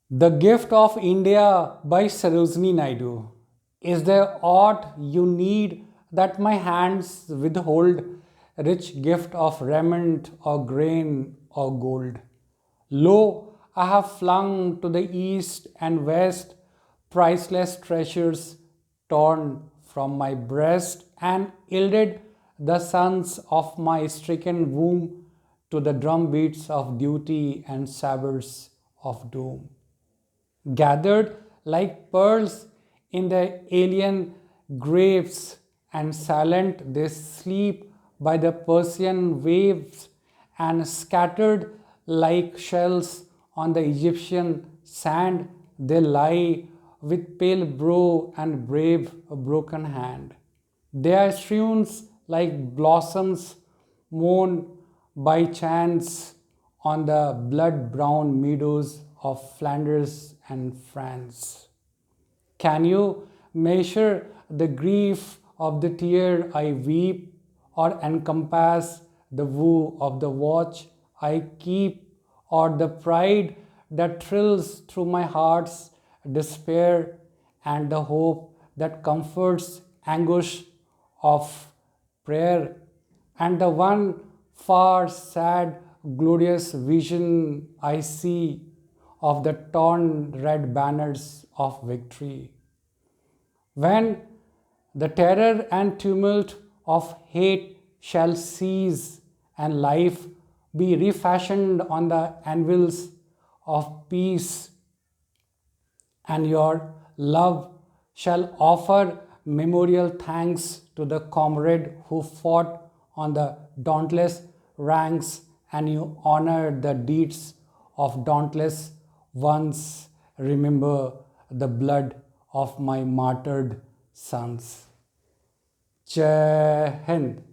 The Gift of India by Sarojini Naidu. Is there aught you need that my hands withhold? Rich gift of raiment or grain or gold. Lo, I have flung to the east and west priceless treasures torn from my breast and yielded the sons of my stricken womb to the drumbeats of duty and sabres of doom. Gathered like pearls in the alien graves, and silent they sleep by the Persian waves, and scattered like shells on the Egyptian sand, they lie with pale brow and brave broken hand. They are strewn like blossoms mown by chance on the blood brown meadows of Flanders and France. Can you measure the grief of the tear I weep, or encompass the woe of the watch I keep, or the pride that thrills through my heart's despair, and the hope that comforts anguish of prayer, and the one far sad glorious vision I see of the torn red banners of victory. When the terror and tumult of hate shall cease, and life be refashioned on the anvils of peace, and your love shall offer memorial thanks to the comrade who fought on the dauntless ranks, and you honor the deeds of dauntless ones. Remember the blood of my martyred sons. Jai Hind.